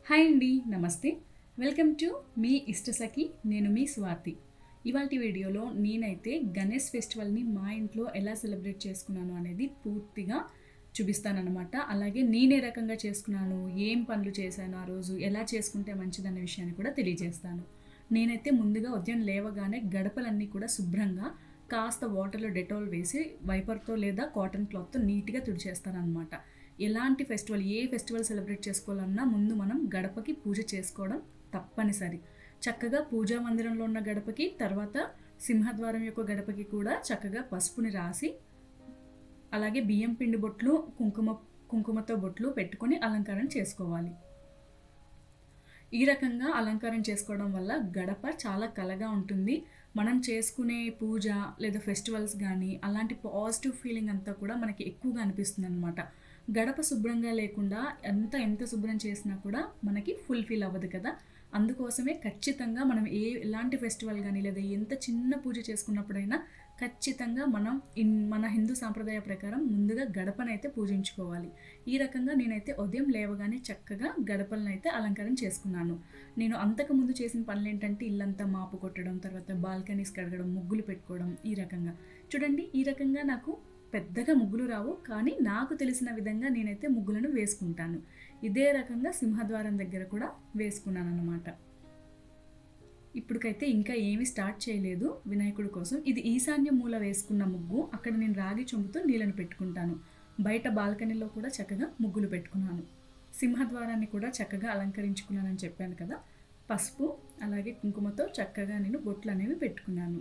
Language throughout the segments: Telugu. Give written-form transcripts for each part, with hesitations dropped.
హాయ్ అండి, నమస్తే. Welcome to me ఇష్టసఖి. నేను మీ స్వాతి. ఇవాల్టి వీడియోలో నేనైతే గణేష్ ఫెస్టివల్ని మా ఇంట్లో ఎలా సెలబ్రేట్ చేసుకున్నాను అనేది పూర్తిగా చూపిస్తానన్నమాట. అలాగే నేనే రకంగా చేసుకున్నాను, ఏం పనులు చేశాను, ఆ రోజు ఎలా చేసుకుంటే మంచిదన్న విషయాన్ని కూడా తెలియజేస్తాను. నేనైతే ముందుగా ఉదయం లేవగానే గడపలన్నీ కూడా శుభ్రంగా కాస్త వాటర్లో డెటాల్ వేసి వైపర్తో లేదా కాటన్ క్లాత్తో నీట్గా తుడిచేస్తాను అనమాట. ఎలాంటి ఫెస్టివల్, ఏ ఫెస్టివల్ సెలబ్రేట్ చేసుకోవాలన్నా ముందు మనం గడపకి పూజ చేసుకోవడం తప్పనిసరి. చక్కగా పూజా మందిరంలో ఉన్న గడపకి, తర్వాత సింహద్వారం యొక్క గడపకి కూడా చక్కగా పసుపుని రాసి, అలాగే బియ్యం పిండి బొట్లు, కుంకుమతో బొట్లు పెట్టుకొని అలంకారం చేసుకోవాలి. ఈ రకంగా అలంకారం చేసుకోవడం వల్ల గడప చాలా కళగా ఉంటుంది. మనం చేసుకునే పూజ లేదా ఫెస్టివల్స్ కానీ అలాంటి పాజిటివ్ ఫీలింగ్ అంతా కూడా మనకి ఎక్కువగా అనిపిస్తుంది అనమాట. గడప శుభ్రంగా లేకుండా ఎంత శుభ్రం చేసినా కూడా మనకి ఫుల్ఫిల్ అవ్వదు కదా. అందుకోసమే ఖచ్చితంగా మనం ఎలాంటి ఫెస్టివల్ కానీ లేదా ఎంత చిన్న పూజ చేసుకున్నప్పుడైనా ఖచ్చితంగా మనం మన హిందూ సాంప్రదాయ ప్రకారం ముందుగా గడపనైతే పూజించుకోవాలి. ఈ రకంగా నేనైతే ఉదయం లేవగానే చక్కగా గడపలను అయితే అలంకారం చేసుకున్నాను. నేను అంతకుముందు చేసిన పనులు ఏంటంటే ఇల్లంతా మాపు కొట్టడం, తర్వాత బాల్కనీస్ కడగడం, ముగ్గులు పెట్టుకోవడం. ఈ రకంగా చూడండి, ఈ రకంగా నాకు పెద్దగా ముగ్గులు రావు, కానీ నాకు తెలిసిన విధంగా నేనైతే ముగ్గులను వేసుకుంటాను. ఇదే రకంగా సింహద్వారం దగ్గర కూడా వేసుకున్నాను అన్నమాట. ఇప్పటికైతే ఇంకా ఏమీ స్టార్ట్ చేయలేదు వినాయకుడి కోసం. ఇది ఈశాన్య మూల వేసుకున్న ముగ్గు. అక్కడ నేను రాగి చెంబుతో నీళ్ళను పెట్టుకుంటాను. బయట బాల్కనీలో కూడా చక్కగా ముగ్గులు పెట్టుకున్నాను. సింహద్వారాన్ని కూడా చక్కగా అలంకరించుకున్నానని చెప్పాను కదా. పసుపు అలాగే కుంకుమతో చక్కగా నేను బొట్లు అనేవి పెట్టుకున్నాను.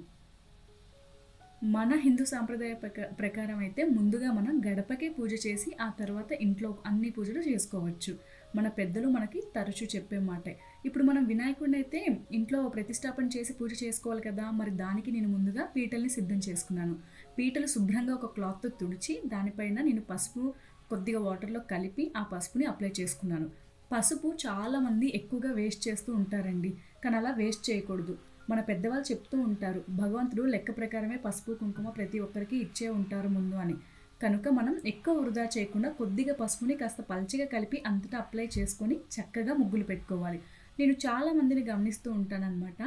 మన హిందూ సాంప్రదాయ ప్రకారం అయితే ముందుగా మనం గడపకే పూజ చేసి ఆ తర్వాత ఇంట్లో అన్ని పూజలు చేసుకోవచ్చు. మన పెద్దలు మనకి తరచూ చెప్పే మాటే. ఇప్పుడు మనం వినాయకుడిని అయితే ఇంట్లో ప్రతిష్టాపన చేసి పూజ చేసుకోవాలి కదా. మరి దానికి నేను ముందుగా పీటల్ని సిద్ధం చేసుకున్నాను. పీటలు శుభ్రంగా ఒక క్లాత్తో తుడిచి దానిపైన నేను పసుపు కొద్దిగా వాటర్లో కలిపి ఆ పసుపుని అప్లై చేసుకున్నాను. పసుపు చాలామంది ఎక్కువగా వేస్ట్ చేస్తూ ఉంటారండి, కానీ అలా వేస్ట్ చేయకూడదు. మన పెద్దవాళ్ళు చెప్తూ ఉంటారు, భగవంతుడు లెక్క ప్రకారమే పసుపు కుంకుమ ప్రతి ఒక్కరికి ఇచ్చే ఉంటారు ముందు అని. కనుక మనం ఎక్కువ వృధా చేయకుండా కొద్దిగా పసుపుని కాస్త పల్చగా కలిపి అంతటా అప్లై చేసుకొని చక్కగా ముగ్గులు పెట్టుకోవాలి. నేను చాలామందిని గమనిస్తూ ఉంటానన్నమాట.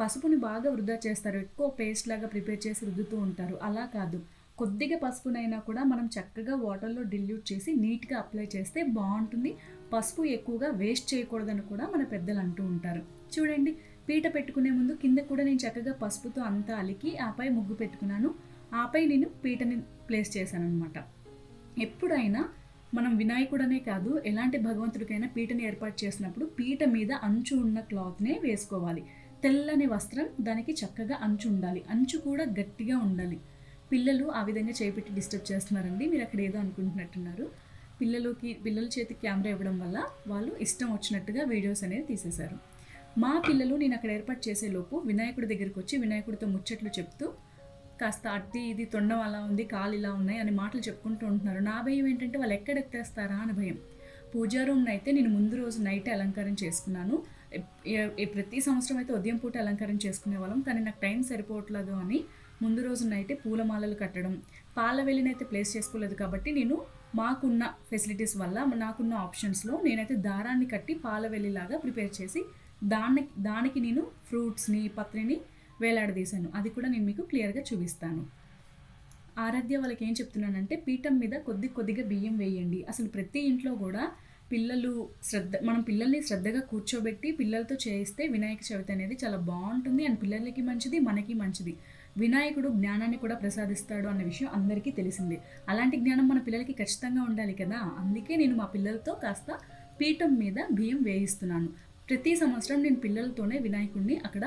పసుపుని బాగా వృధా చేస్తారు, ఎక్కువ పేస్ట్ లాగా ప్రిపేర్ చేసి రుద్దుతూ ఉంటారు. అలా కాదు, కొద్దిగా పసుపునైనా కూడా మనం చక్కగా వాటర్లో డిల్యూట్ చేసి నీట్గా అప్లై చేస్తే బాగుంటుంది. పసుపు ఎక్కువగా వేస్ట్ చేయకూడదని కూడా మన పెద్దలు అంటూ ఉంటారు. చూడండి, పీట పెట్టుకునే ముందు కింద కూడా నేను చక్కగా పసుపుతో అంతా అలికి ఆపై ముగ్గు పెట్టుకున్నాను. ఆపై నేను పీటని ప్లేస్ చేశాను అనమాట. ఎప్పుడైనా మనం వినాయకుడనే కాదు, ఎలాంటి భగవంతుడికైనా పీటని ఏర్పాటు చేసినప్పుడు పీట మీద అంచు ఉన్న క్లాత్నే వేసుకోవాలి. తెల్లని వస్త్రం, దానికి చక్కగా అంచు ఉండాలి. అంచు కూడా గట్టిగా ఉండాలి. పిల్లలు ఆ విధంగా చేపెట్టి డిస్టర్బ్ చేస్తున్నారండి. మీరు అక్కడ ఏదో అనుకుంటున్నట్టున్నారు. పిల్లల చేతికి కెమెరా ఇవ్వడం వల్ల వాళ్ళు ఇష్టం వచ్చినట్టుగా వీడియోస్ అనేది తీసేశారు. మా పిల్లలు నేను అక్కడ ఏర్పాటు చేసేలోపు వినాయకుడి దగ్గరికి వచ్చి వినాయకుడితో ముచ్చట్లు చెప్తూ కాస్త అట్టి ఇది తొండం అలా ఉంది, కాలు ఇలా ఉన్నాయి అని మాటలు చెప్పుకుంటూ ఉంటున్నారు. నా భయం ఏంటంటే వాళ్ళు ఎక్కడ ఎత్తేస్తారా అని భయం. పూజా రూమ్ని అయితే నేను ముందు రోజు నైట్ అలంకారం చేసుకున్నాను. ప్రతి సంవత్సరం అయితే ఉదయం పూట అలంకారం చేసుకునే వాళ్ళం, కానీ నాకు టైం సరిపోవట్లేదు అని ముందు రోజు నైటే పూలమాలలు కట్టడం, పాల వెల్లినైతే ప్లేస్ చేసుకోలేదు. కాబట్టి నేను మాకున్న ఫెసిలిటీస్ వల్ల, నాకున్న ఆప్షన్స్లో నేనైతే దారాన్ని కట్టి పాల వెల్లిలాగా ప్రిపేర్ చేసి దానికి నేను ఫ్రూట్స్ని, పత్రిని వేలాడదీశాను. అది కూడా నేను మీకు క్లియర్గా చూపిస్తాను. ఆరాధ్య వాళ్ళకి ఏం చెప్తున్నానంటే, పీఠం మీద కొద్దిగా బియ్యం వేయండి. అసలు ప్రతి ఇంట్లో కూడా మనం పిల్లల్ని శ్రద్ధగా కూర్చోబెట్టి పిల్లలతో చేయిస్తే వినాయక చవితి అనేది చాలా బాగుంటుంది. అండ్ పిల్లలకి మంచిది, మనకి మంచిది. వినాయకుడు జ్ఞానాన్ని కూడా ప్రసాదిస్తాడు అన్న విషయం అందరికీ తెలిసిందే. అలాంటి జ్ఞానం మన పిల్లలకి ఖచ్చితంగా ఉండాలి కదా. అందుకే నేను మా పిల్లలతో కాస్త పీఠం మీద బియ్యం వేయిస్తున్నాను. ప్రతి సంవత్సరం నేను పిల్లలతోనే వినాయకుడిని అక్కడ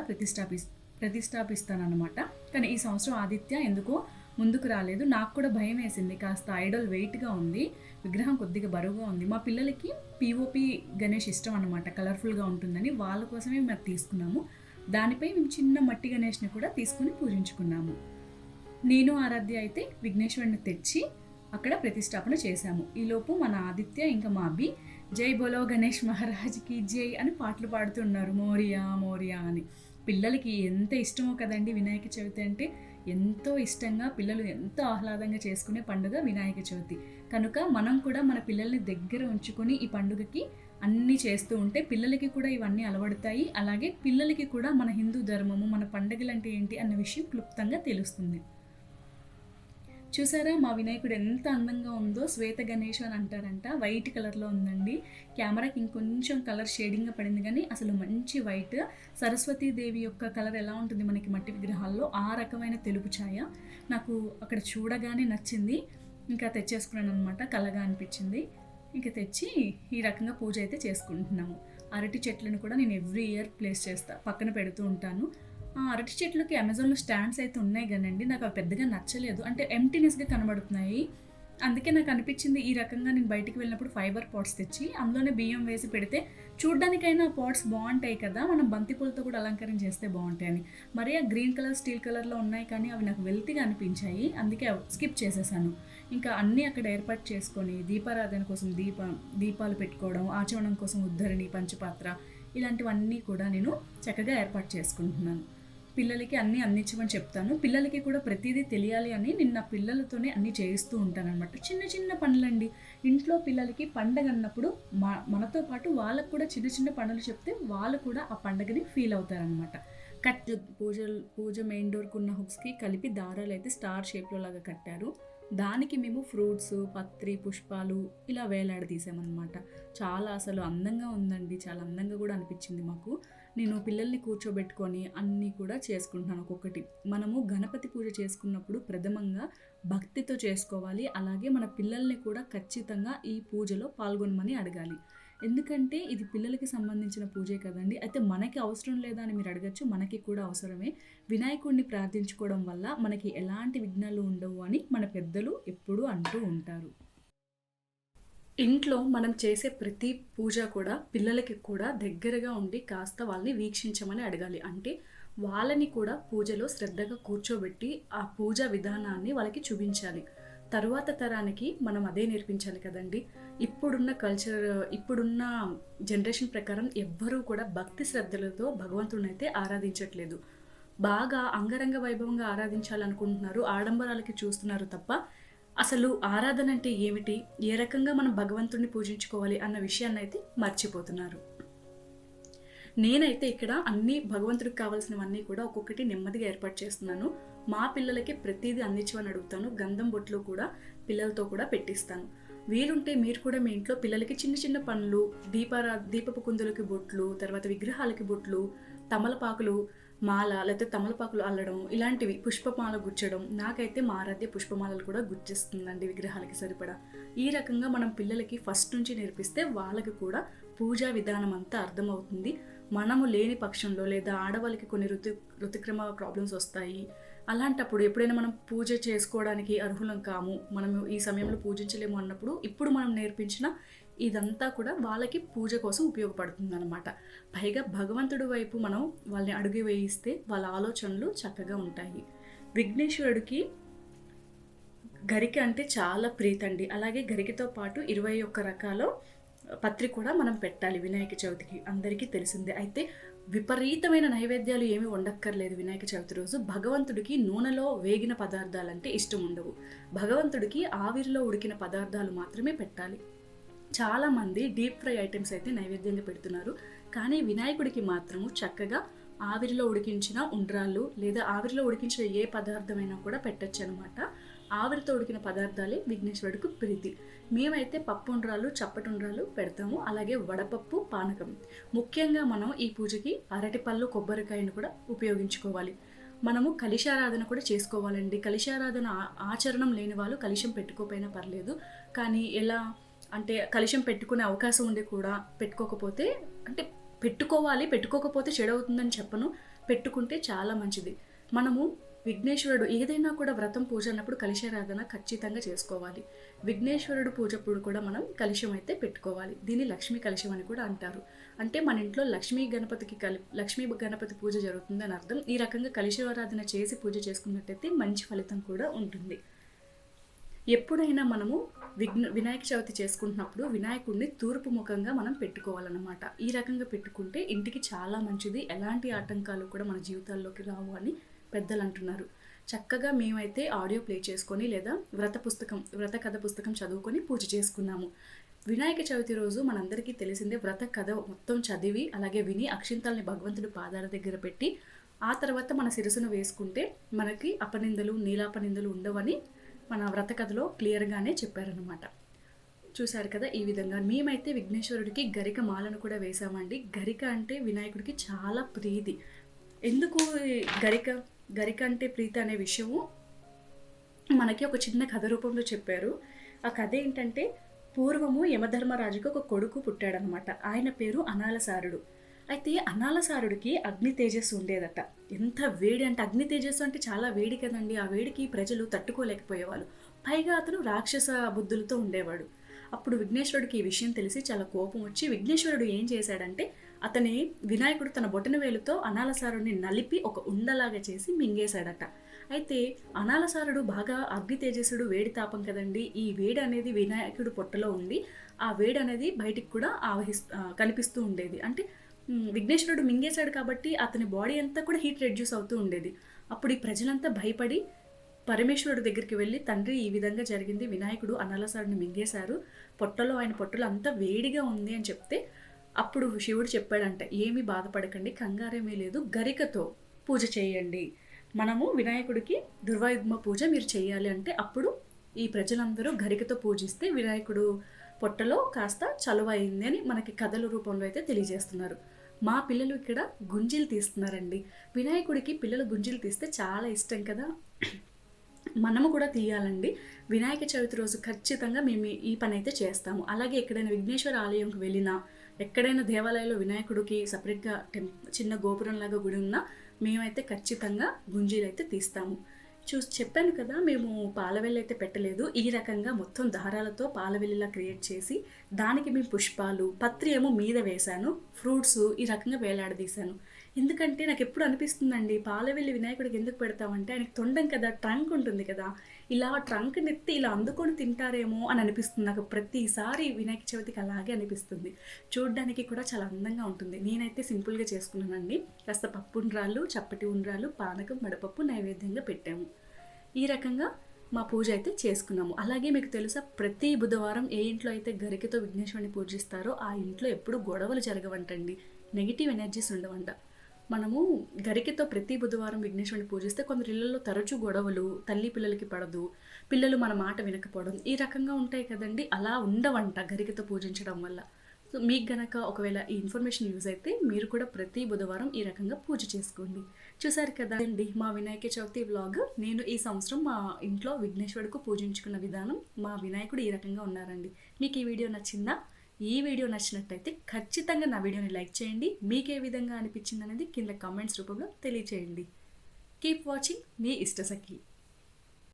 ప్రతిష్టాపిస్తానన్నమాట. కానీ ఈ సంవత్సరం ఆదిత్య ఎందుకో ముందుకు రాలేదు. నాకు కూడా భయం వేసింది. కాస్త ఐడల్ వెయిట్గా ఉంది, విగ్రహం కొద్దిగా బరువుగా ఉంది. మా పిల్లలకి పిఓపి గణేష్ ఇష్టం అన్నమాట, కలర్ఫుల్గా ఉంటుందని. వాళ్ళ కోసమే మేము తీసుకున్నాము. దానిపై మేము చిన్న మట్టి గణేష్ని కూడా తీసుకుని పూజించుకున్నాము. నేను ఆరాధ్య అయితే విఘ్నేశ్వరుని తెచ్చి అక్కడ ప్రతిష్టాపన చేశాము. ఈలోపు మన ఆదిత్య ఇంకా మా అబ్బి జై బోలో గణేష్ మహారాజ్కి జై అని పాటలు పాడుతున్నారు, మోరియా మోరియా అని. పిల్లలకి ఎంత ఇష్టమో కదండి వినాయక చవితి అంటే. ఎంతో ఇష్టంగా పిల్లలు ఎంతో ఆహ్లాదంగా చేసుకునే పండుగ వినాయక చవితి. కనుక మనం కూడా మన పిల్లల్ని దగ్గర ఉంచుకొని ఈ పండుగకి అన్నీ చేస్తూ ఉంటే పిల్లలకి కూడా ఇవన్నీ అలవడతాయి. అలాగే పిల్లలకి కూడా మన హిందూ ధర్మము, మన పండుగలు అంటే ఏంటి అన్న విషయం క్లుప్తంగా తెలుస్తుంది. చూసారా మా వినాయకుడు ఎంత అందంగా ఉందో. శ్వేత గణేష్ అని అంటారంట, వైట్ కలర్లో ఉందండి. కెమెరాకి ఇంకొంచెం కలర్ షేడింగ్గా పడింది కానీ అసలు మంచి వైట్. సరస్వతీదేవి యొక్క కలర్ ఎలా ఉంటుంది మనకి మట్టి విగ్రహాల్లో, ఆ రకమైన తెలుపు ఛాయ నాకు అక్కడ చూడగానే నచ్చింది. ఇంకా తెచ్చేసుకున్నాను అనమాట, కలగా అనిపించింది. ఇంకా తెచ్చి ఈ రకంగా పూజ అయితే చేసుకుంటున్నాము. అరటి చెట్లను కూడా నేను ఎవ్రీ ఇయర్ ప్లేస్ చేస్తా, పక్కన పెడుతూ ఉంటాను. అరటి చెట్లకి అమెజాన్లో స్టాండ్స్ అయితే ఉన్నాయి కానండి, నాకు అవి పెద్దగా నచ్చలేదు. అంటే ఎంప్టీనెస్గా కనబడుతున్నాయి. అందుకే నాకు అనిపించింది ఈ రకంగా నేను బయటికి వెళ్ళినప్పుడు ఫైబర్ పాట్స్ తెచ్చి అందులోనే బియ్యం వేసి పెడితే చూడ్డానికైనా పాట్స్ బాగుంటాయి కదా, మనం బంతిపూలతో కూడా అలంకరణ చేస్తే బాగుంటాయని. మరి ఆ గ్రీన్ కలర్, స్టీల్ కలర్లో ఉన్నాయి కానీ అవి నాకు వెల్తిగా అనిపించాయి, అందుకే స్కిప్ చేసేసాను. ఇంకా అన్నీ అక్కడ ఏర్పాటు చేసుకొని దీపారాధన కోసం దీపాలు పెట్టుకోవడం, ఆచమనం కోసం ఉద్ధరణి, పంచపాత్ర, ఇలాంటివన్నీ కూడా నేను చక్కగా ఏర్పాటు చేసుకుంటున్నాను. పిల్లలకి అన్నీ అందించమని చెప్తాను. పిల్లలకి కూడా ప్రతిదీ తెలియాలి అని నేను నా పిల్లలతోనే అన్నీ చేయిస్తూ ఉంటాను అనమాట. చిన్న చిన్న పనులండి. ఇంట్లో పిల్లలకి పండగ అన్నప్పుడు మనతో పాటు వాళ్ళకు కూడా చిన్న చిన్న పనులు చెప్తే వాళ్ళు కూడా ఆ పండగని ఫీల్ అవుతారనమాట. పూజ మెయిన్ డోర్కి ఉన్న హుక్స్కి కలిపి దారాలు అయితే స్టార్ షేప్లో లాగా కట్టారు. దానికి మేము ఫ్రూట్స్, పత్రి, పుష్పాలు ఇలా వేలాడదీసామన్నమాట. చాలా అసలు అందంగా ఉందండి, చాలా అందంగా కూడా అనిపించింది మాకు. నేను పిల్లల్ని కూర్చోబెట్టుకొని అన్నీ కూడా చేసుకుంటున్నాను ఒక్కొక్కటి. మనము గణపతి పూజ చేసుకున్నప్పుడు ప్రథమంగా భక్తితో చేసుకోవాలి. అలాగే మన పిల్లల్ని కూడా ఖచ్చితంగా ఈ పూజలో పాల్గొనమని అడగాలి. ఎందుకంటే ఇది పిల్లలకి సంబంధించిన పూజే కదండి. అయితే మనకి అవసరం లేదా అని మీరు అడగచ్చు, మనకి కూడా అవసరమే. వినాయకుడిని ప్రార్థించుకోవడం వల్ల మనకి ఎలాంటి విఘ్నాలు ఉండవు అని మన పెద్దలు ఎప్పుడూ అంటూ ఉంటారు. ఇంట్లో మనం చేసే ప్రతి పూజ కూడా పిల్లలకి కూడా దగ్గరగా ఉండి కాస్త వాళ్ళని వీక్షించమని అడగాలి. అంటే వాళ్ళని కూడా పూజలో శ్రద్ధగా కూర్చోబెట్టి ఆ పూజా విధానాన్ని వాళ్ళకి చూపించాలి. తరువాత తరానికి మనం అదే నేర్పించాలి కదండి. ఇప్పుడున్న కల్చర్, ఇప్పుడున్న జనరేషన్ ప్రకారం ఎవ్వరూ కూడా భక్తి శ్రద్ధలతో భగవంతుడిని అయితే ఆరాధించట్లేదు. బాగా అంగరంగ వైభవంగా ఆరాధించాలనుకుంటున్నారు, ఆడంబరాలకి చూస్తున్నారు తప్ప అసలు ఆరాధన అంటే ఏమిటి, ఏ రకంగా మనం భగవంతుడిని పూజించుకోవాలి అన్న విషయాన్ని అయితే మర్చిపోతున్నారు. నేనైతే ఇక్కడ అన్ని భగవంతుడికి కావాల్సినవన్నీ కూడా ఒక్కొక్కటి నెమ్మదిగా ఏర్పాటు చేస్తున్నాను. మా పిల్లలకి ప్రతిదీ అందించమని అడుగుతాను. గంధం బొట్లు కూడా పిల్లలతో కూడా పెట్టిస్తాను. వీలుంటే మీరు కూడా మీ ఇంట్లో పిల్లలకి చిన్న చిన్న పనులు, దీపపు కుందులకి బొట్లు, తర్వాత విగ్రహాలకి బొట్లు, తమలపాకులు మాల లేకపోతే తమలపాకులు అల్లడం, ఇలాంటివి పుష్పమాల గుచ్చడం. నాకైతే మా ఆరాధ్య పుష్పమాలలు కూడా గుచ్చిస్తుందండి విగ్రహాలకి సరిపడా. ఈ రకంగా మనం పిల్లలకి ఫస్ట్ నుంచి నేర్పిస్తే వాళ్ళకి కూడా పూజా విధానం అంతా అర్థమవుతుంది. మనము లేని పక్షంలో లేదా ఆడవాళ్ళకి కొన్ని ఋతుక్రమ ప్రాబ్లమ్స్ వస్తాయి. అలాంటప్పుడు ఎప్పుడైనా మనం పూజ చేసుకోవడానికి అర్హులం కాము, మనము ఈ సమయంలో పూజించలేము అన్నప్పుడు ఇప్పుడు మనం నేర్పించిన ఇదంతా కూడా వాళ్ళకి పూజ కోసం ఉపయోగపడుతుంది అనమాట. పైగా భగవంతుడి వైపు మనం వాళ్ళని అడుగు వేయిస్తే వాళ్ళ ఆలోచనలు చక్కగా ఉంటాయి. విఘ్నేశ్వరుడికి గరిక అంటే చాలా ప్రీతండి. అలాగే గరికతో పాటు 21 రకాల పత్రి కూడా మనం పెట్టాలి వినాయక చవితికి, అందరికీ తెలిసిందే. అయితే విపరీతమైన నైవేద్యాలు ఏమీ ఉండక్కర్లేదు వినాయక చవితి రోజు. భగవంతుడికి నూనెలో వేగిన పదార్థాలంటే ఇష్టం ఉండవు. భగవంతుడికి ఆవిరిలో ఉడికిన పదార్థాలు మాత్రమే పెట్టాలి. చాలామంది డీప్ ఫ్రై ఐటమ్స్ అయితే నైవేద్యంగా పెడుతున్నారు, కానీ వినాయకుడికి మాత్రము చక్కగా ఆవిరిలో ఉడికించిన ఉండ్రాళ్ళు లేదా ఆవిరిలో ఉడికించిన ఏ పదార్థమైనా కూడా పెట్టచ్చు అనమాట. ఆవిరితో ఉడికిన పదార్థాలే విఘ్నేశ్వరుడికి ప్రీతి. మేమైతే పప్పు ఉండ్రాళ్ళు, చప్పటి ఉండ్రాళ్ళు పెడతాము, అలాగే వడపప్పు, పానకం. ముఖ్యంగా మనం ఈ పూజకి అరటిపళ్ళు, కొబ్బరికాయను కూడా ఉపయోగించుకోవాలి. మనము కలశారాధన కూడా చేసుకోవాలండి. కలశారాధన ఆచరణం లేని వాళ్ళు కలశం పెట్టుకోకపోయినా పర్లేదు, కానీ ఎలా అంటే కలశం పెట్టుకునే అవకాశం ఉండి కూడా పెట్టుకోకపోతే, అంటే పెట్టుకోకపోతే చెడవుతుందని చెప్పను, పెట్టుకుంటే చాలా మంచిది. మనము విఘ్నేశ్వరుడు ఏదైనా కూడా వ్రతం పూజ అన్నప్పుడు కలశారాధన ఖచ్చితంగా చేసుకోవాలి. విఘ్నేశ్వరుడు పూజప్పుడు కూడా మనం కలశం అయితే పెట్టుకోవాలి. దీన్ని లక్ష్మీ కలశం అని కూడా అంటారు. అంటే మన ఇంట్లో లక్ష్మీ గణపతి పూజ జరుగుతుందని అర్థం. ఈ రకంగా కలశారాధన చేసి పూజ చేసుకున్నట్టయితే మంచి ఫలితం కూడా ఉంటుంది. ఎప్పుడైనా మనము వినాయక చవితి చేసుకుంటున్నప్పుడు వినాయకుడిని తూర్పు ముఖంగా మనం పెట్టుకోవాలన్నమాట. ఈ రకంగా పెట్టుకుంటే ఇంటికి చాలా మంచిది, ఎలాంటి ఆటంకాలు కూడా మన జీవితాల్లోకి రావు అని పెద్దలు అంటున్నారు. చక్కగా మేమైతే ఆడియో ప్లే చేసుకొని లేదా వ్రత కథ పుస్తకం చదువుకొని పూజ చేసుకున్నాము. వినాయక చవితి రోజు మనందరికీ తెలిసిందే వ్రత కథ మొత్తం చదివి అలాగే విని అక్షింతల్ని భగవంతుడి పాదాల దగ్గర పెట్టి ఆ తర్వాత మన శిరసును వేసుకుంటే మనకి అపనిందలు నీలాపనిందలు ఉండవని మన వ్రత కథలో క్లియర్గానే చెప్పారనమాట. చూశారు కదా, ఈ విధంగా మేమైతే విఘ్నేశ్వరుడికి గరిక మాలను కూడా వేసామండి. గరిక అంటే వినాయకుడికి చాలా ప్రీతి. ఎందుకు గరిక అంటే ప్రీతి అనే విషయము మనకి ఒక చిన్న కథ రూపంలో చెప్పారు. ఆ కథ ఏంటంటే, పూర్వము యమధర్మరాజుకు ఒక కొడుకు పుట్టాడనమాట. ఆయన పేరు అనాలసారుడు. అయితే అనాలసారుడికి అగ్ని తేజస్సు ఉండేదట. ఎంత వేడి అంటే, అగ్ని తేజస్సు అంటే చాలా వేడి కదండి. ఆ వేడికి ప్రజలు తట్టుకోలేకపోయేవాళ్ళు. పైగా అతను రాక్షస బుద్ధులతో ఉండేవాడు. అప్పుడు విఘ్నేశ్వరుడికి ఈ విషయం తెలిసి చాలా కోపం వచ్చి విఘ్నేశ్వరుడు ఏం చేశాడంటే, వినాయకుడు తన బొటన వేలుతో అనాలసారుడిని నలిపి ఒక ఉండలాగా చేసి మింగేశాడట. అయితే అనాలసారుడు బాగా అగ్ని తేజస్సుడు, వేడి తాపం కదండి. ఈ వేడి అనేది వినాయకుడు పొట్టలో ఉండి ఆ వేడి అనేది బయటికి కూడా కనిపిస్తూ ఉండేది. అంటే విఘ్నేశ్వరుడు మింగేశాడు కాబట్టి అతని బాడీ అంతా కూడా హీట్ రెడ్యూస్ అవుతూ ఉండేది. అప్పుడు ఈ ప్రజలంతా భయపడి పరమేశ్వరుడు దగ్గరికి వెళ్ళి, తండ్రి ఈ విధంగా జరిగింది, వినాయకుడు అనాలసారుడిని మింగేశారు, ఆయన పొట్టలో అంతా వేడిగా ఉంది అని చెప్తే అప్పుడు శివుడు చెప్పాడంట, ఏమీ బాధపడకండి, కంగారేమీ లేదు, గరికతో పూజ చేయండి. మనము వినాయకుడికి దుర్వాయుగ్మ పూజ మీరు చేయాలి అంటే అప్పుడు ఈ ప్రజలందరూ గరికతో పూజిస్తే వినాయకుడు పొట్టలో కాస్త చలువ అయింది అని మనకి కథల రూపంలో అయితే తెలియజేస్తున్నారు. మా పిల్లలు ఇక్కడ గుంజీలు తీస్తున్నారండి. వినాయకుడికి పిల్లలు గుంజీలు తీస్తే చాలా ఇష్టం కదా, మనము కూడా తీయాలండి. వినాయక చవితి రోజు ఖచ్చితంగా మేము ఈ పని అయితే చేస్తాము. అలాగే ఎక్కడైనా విఘ్నేశ్వర ఆలయంకి వెళ్ళినా, ఎక్కడైనా దేవాలయంలో వినాయకుడికి సపరేట్గా చిన్న గోపురంలాగా గుడి ఉన్నా మేమైతే ఖచ్చితంగా గుంజీలు అయితే తీస్తాము. చెప్పాను కదా, మేము పాలవెల్లి అయితే పెట్టలేదు. ఈ రకంగా మొత్తం దారాలతో పాలవెల్లిలా క్రియేట్ చేసి దానికి మేము పుష్పాలు, పత్రి ఏమో మీద వేశాను, ఫ్రూట్స్ ఈ రకంగా వేలాడదీశాను. ఎందుకంటే నాకు ఎప్పుడు అనిపిస్తుందండి, పాలవెల్లి వినాయకుడికి ఎందుకు పెడతామంటే ఆయనకి తొండం కదా, ట్రంక్ ఉంటుంది కదా, ఇలా ట్రంక్ నెత్తి ఇలా అందుకొని తింటారేమో అని అనిపిస్తుంది నాకు. ప్రతిసారి వినాయక చవితికి అలాగే అనిపిస్తుంది. చూడడానికి కూడా చాలా అందంగా ఉంటుంది. నేనైతే సింపుల్గా చేసుకున్నానండి. కాస్త పప్పు ఉండ్రాళ్ళు, చప్పటి ఉండ్రాళ్ళు, పానకం, వడపప్పు నైవేద్యంగా పెట్టాము. ఈ రకంగా మా పూజ అయితే చేసుకున్నాము. అలాగే మీకు తెలుసా, ప్రతి బుధవారం ఏ ఇంట్లో అయితే గరికతో విఘ్నేశ్వరుని పూజిస్తారో ఆ ఇంట్లో ఎప్పుడు గొడవలు జరగవంటండి, నెగిటివ్ ఎనర్జీస్ ఉండవంట. మనము గరికతో ప్రతి బుధవారం విఘ్నేశ్వరుని పూజిస్తే కొందరి ఇళ్లలో తరచూ గొడవలు, తల్లి పిల్లలకి పడదు, పిల్లలు మన మాట వినకపోవడం ఈ రకంగా ఉంటాయి కదండి. అలా ఉండవంట గరికతో పూజించడం వల్ల. సో మీకు గనక ఒకవేళ ఈ ఇన్ఫర్మేషన్ యూజ్ అయితే మీరు కూడా ప్రతి బుధవారం ఈ రకంగా పూజ చేసుకోండి. చూసారు కదా అండి మా వినాయక చవితి వ్లాగ్. నేను ఈ సంవత్సరం మా ఇంట్లో విఘ్నేశ్వరుడికి పూజించుకున్న విధానం, మా వినాయకుడు ఈ రకంగా ఉన్నారండి. మీకు ఈ వీడియో నచ్చిందా? ఈ వీడియో నచ్చినట్టయితే ఖచ్చితంగా నా వీడియోని లైక్ చేయండి. మీకు ఏ విధంగా అనిపించింది అనేది కింద కామెంట్స్ రూపంలో తెలియచేయండి. కీప్ వాచింగ్, మీ ఇష్టసఖి.